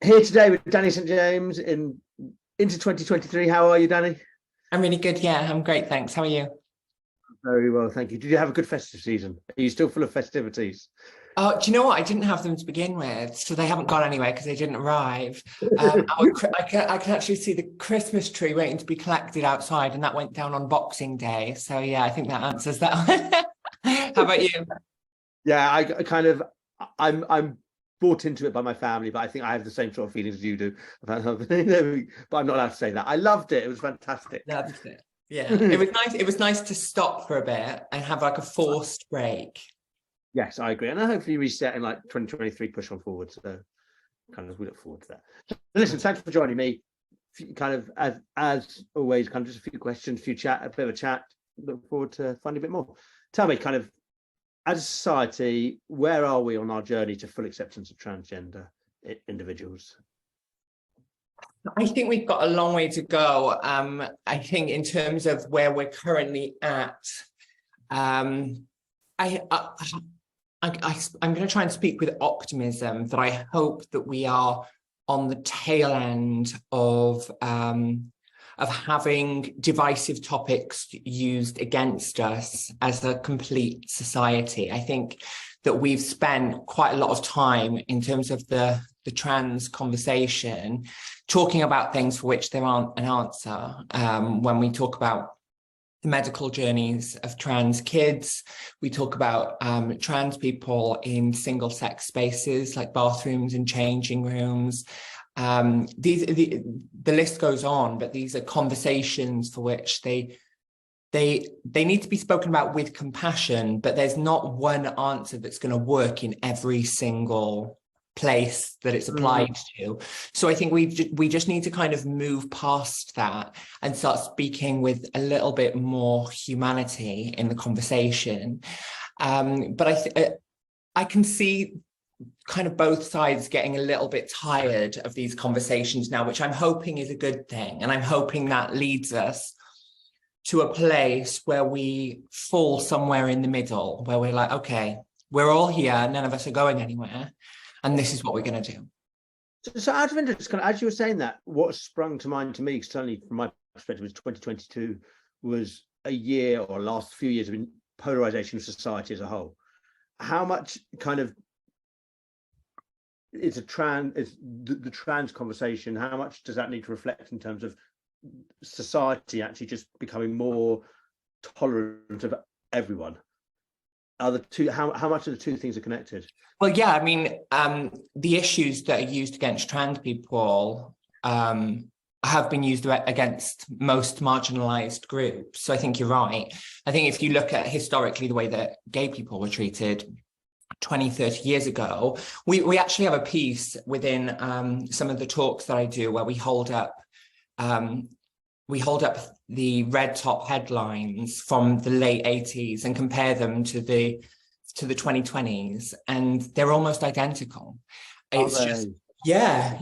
Here today with Dani St James into 2023. How are you, Dani? I'm really good. Yeah, I'm great. Thanks. How are you? Very well, thank you. Did you have a good festive season? Are you still full of festivities? Oh, do you know what? I didn't have them to begin with, so they haven't gone anywhere because they didn't arrive. I can actually see the Christmas tree waiting to be collected outside, and that went down on Boxing Day. So yeah, I think that answers that one. How about you? Yeah, I'm brought into it by my family, but I think I have the same sort of feelings as you do about something. But I'm not allowed to say that. I loved it. It was fantastic. Loved it. Yeah, it was nice. It was nice to stop for a bit and have like a forced break. Yes, I agree. And I hopefully reset in like 2023, push on forward. So kind of we look forward to that. So listen, thanks for joining me. Kind of as always, kind of just a few questions, a bit of a chat. Look forward to finding a bit more. Tell me, kind of, as a society, where are we on our journey to full acceptance of transgender individuals? I think we've got a long way to go. I think in terms of where we're currently at, I'm going to try and speak with optimism that I hope that we are on the tail end of having divisive topics used against us as a complete society. I think that we've spent quite a lot of time in terms of the trans conversation talking about things for which there aren't an answer. When we talk about the medical journeys of trans kids, we talk about trans people in single-sex spaces like bathrooms and changing rooms. The list goes on, but these are conversations for which they need to be spoken about with compassion, but there's not one answer that's going to work in every single place that it's applied to. So I think we just need to kind of move past that and start speaking with a little bit more humanity in the conversation. But I can see kind of both sides getting a little bit tired of these conversations now, which I'm hoping is a good thing. And I'm hoping that leads us to a place where we fall somewhere in the middle, where we're like, okay, we're all here, none of us are going anywhere, and this is what we're going to do. So out of interest, kind of, as you were saying that, what sprung to mind to me, certainly from my perspective, was 2022 was a year, or last few years, of polarization of society as a whole. How much kind of is the trans conversation, how much does that need to reflect in terms of society actually just becoming more tolerant of everyone? Are the two, how much of the two things are connected? Well, yeah, I mean, the issues that are used against trans people have been used against most marginalized groups. So I think you're right. I think if you look at historically the way that gay people were treated 20, 30 years ago, we actually have a piece within some of the talks that I do where we hold up the red top headlines from the late 80s and compare them to the 2020s, and they're almost identical. It's just, yeah,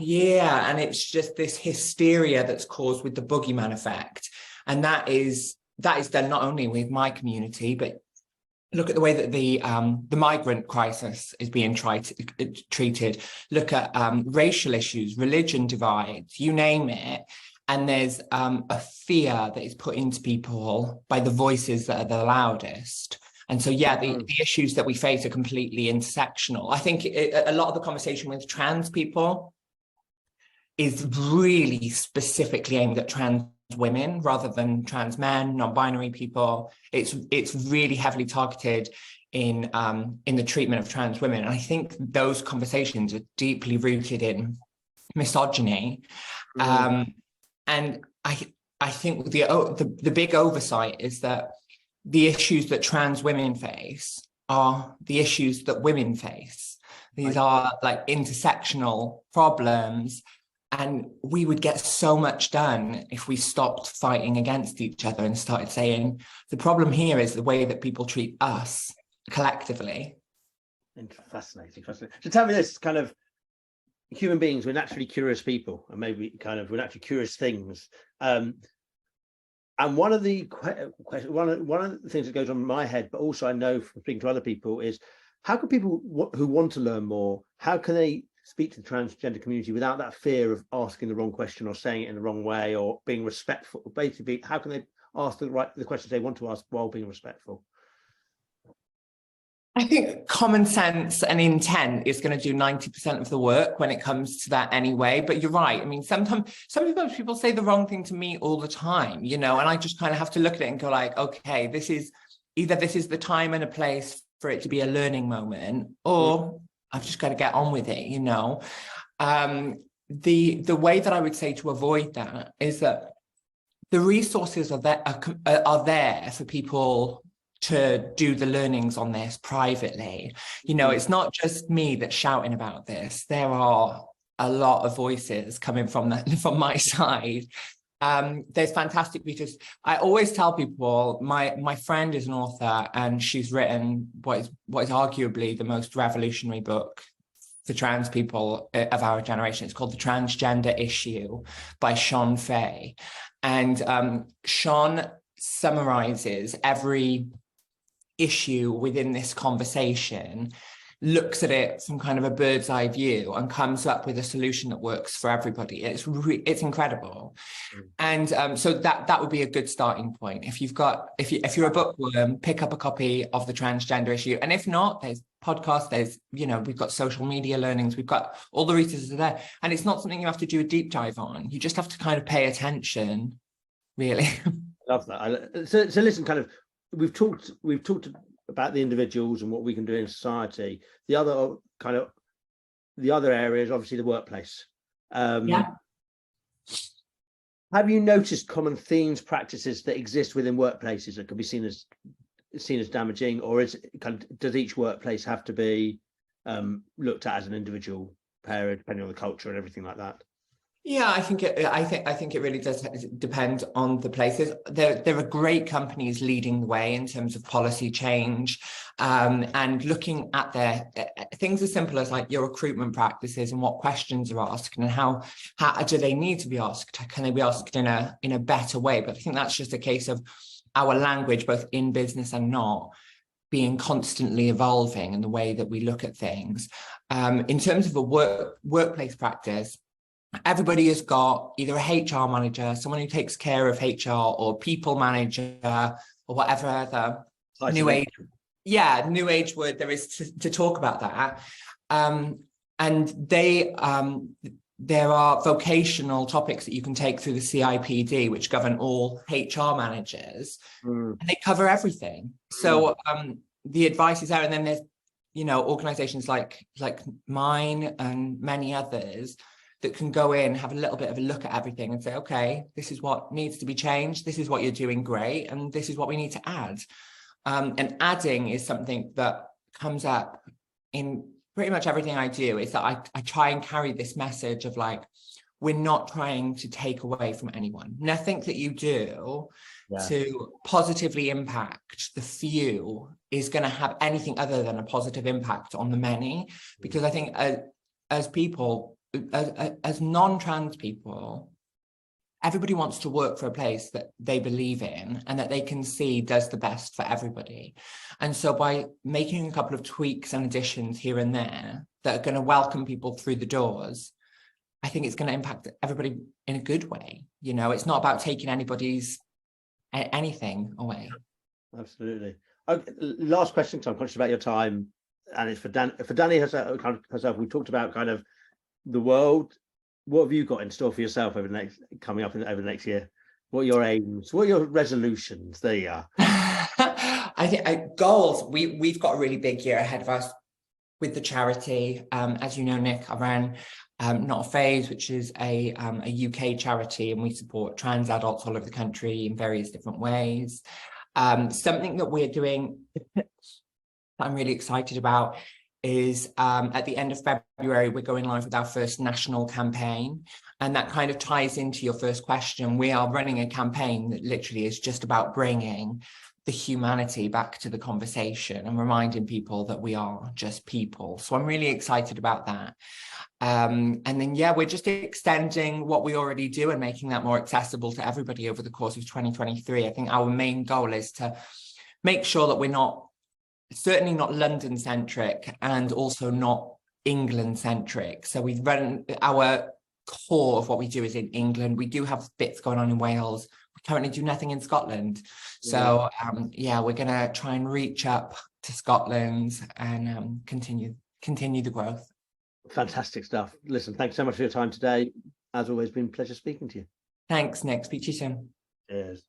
and it's just this hysteria that's caused with the boogeyman effect. And that is done not only with my community, but look at the way that the migrant crisis is being treated. Look at racial issues, religion divides, you name it. And there's a fear that is put into people by the voices that are the loudest. And so, yeah, the issues that we face are completely intersectional. I think a lot of the conversation with trans people is really specifically aimed at trans women rather than trans men, non-binary people. It's really heavily targeted in the treatment of trans women. And I think those conversations are deeply rooted in misogyny. And I think the big oversight is that the issues that trans women face are the issues that women face. These are like intersectional problems, and we would get so much done if we stopped fighting against each other and started saying, the problem here is the way that people treat us collectively. Fascinating. So tell me this, kind of, human beings, we're naturally curious people, and maybe kind of we're naturally curious things. And one of the things that goes on in my head, but also I know from speaking to other people, is how can people who want to learn more, how can they speak to the transgender community without that fear of asking the wrong question or saying it in the wrong way or being respectful? Basically, how can they ask the questions they want to ask while being respectful? I think common sense and intent is going to do 90% of the work when it comes to that anyway. But you're right. I mean, sometimes people say the wrong thing to me all the time, you know, and I just kind of have to look at it and go like, okay, this is the time and a place for it to be a learning moment, or I've just got to get on with it, you know. The way that I would say to avoid that is that the resources are there for people to do the learnings on this privately. You know, it's not just me that's shouting about this. There are a lot of voices coming from my side. There's fantastic readers. I always tell people, my friend is an author, and she's written what is arguably the most revolutionary book for trans people of our generation. It's called The Transgender Issue by Sean Fay. And Sean summarizes every issue within this conversation, looks at it from kind of a bird's eye view, and comes up with a solution that works for everybody. It's incredible. And so that would be a good starting point. If you're a bookworm, pick up a copy of The Transgender Issue. And if not, there's podcasts, there's, you know, we've got social media learnings, we've got all the resources are there. And it's not something you have to do a deep dive on. You just have to kind of pay attention, really. Love that. So listen, kind of, we've talked about the individuals and what we can do in society. The other area is obviously the workplace. Yeah. Have you noticed common themes, practices that exist within workplaces that could be seen as damaging, or does each workplace have to be looked at as an individual pair, depending on the culture and everything like that? Yeah, I think it really does depend on the places. There are great companies leading the way in terms of policy change, and looking at their things as simple as like your recruitment practices and what questions are asked and how do they need to be asked? Can they be asked in a better way? But I think that's just a case of our language, both in business and not, being constantly evolving in the way that we look at things. In terms of a workplace practice, everybody has got either a HR manager, someone who takes care of HR, or people manager, or whatever the new age word there is to talk about that. And there are vocational topics that you can take through the CIPD, which govern all HR managers, and they cover everything. So the advice is there, and then there's, you know, organizations like mine and many others that can go in, have a little bit of a look at everything and say, okay, this is what needs to be changed. This is what you're doing great. And this is what we need to add. And adding is something that comes up in pretty much everything I do, is that I try and carry this message of like, we're not trying to take away from anyone. Nothing that you do to positively impact the few is going to have anything other than a positive impact on the many. Because I think as people, as non-trans people, everybody wants to work for a place that they believe in and that they can see does the best for everybody. And so by making a couple of tweaks and additions here and there that are going to welcome people through the doors, I think it's going to impact everybody in a good way. You know, it's not about taking anybody's anything away. Absolutely. Okay, last question, because I'm conscious about your time, and it's for Dani herself. We talked about kind of the world. What have you got in store for yourself over the next year? What are your aims? What are your resolutions? There you are. I think goals. We've got a really big year ahead of us with the charity. As you know, Nick, I ran Not a Phase, which is a UK charity, and we support trans adults all over the country in various different ways. Something that we're doing that I'm really excited about is at the end of February, we're going live with our first national campaign. And that kind of ties into your first question. We are running a campaign that literally is just about bringing the humanity back to the conversation and reminding people that we are just people. So I'm really excited about that. And then, we're just extending what we already do and making that more accessible to everybody over the course of 2023. I think our main goal is to make sure that we're certainly not London centric, and also not England centric. So we run our core of what we do is in England. We do have bits going on in Wales. We currently do nothing in Scotland. So yeah, we're gonna try and reach up to Scotland and continue the growth. Fantastic stuff. Listen, thanks so much for your time today. As always, been a pleasure speaking to you. Thanks, Nick. Speak to you soon. Cheers.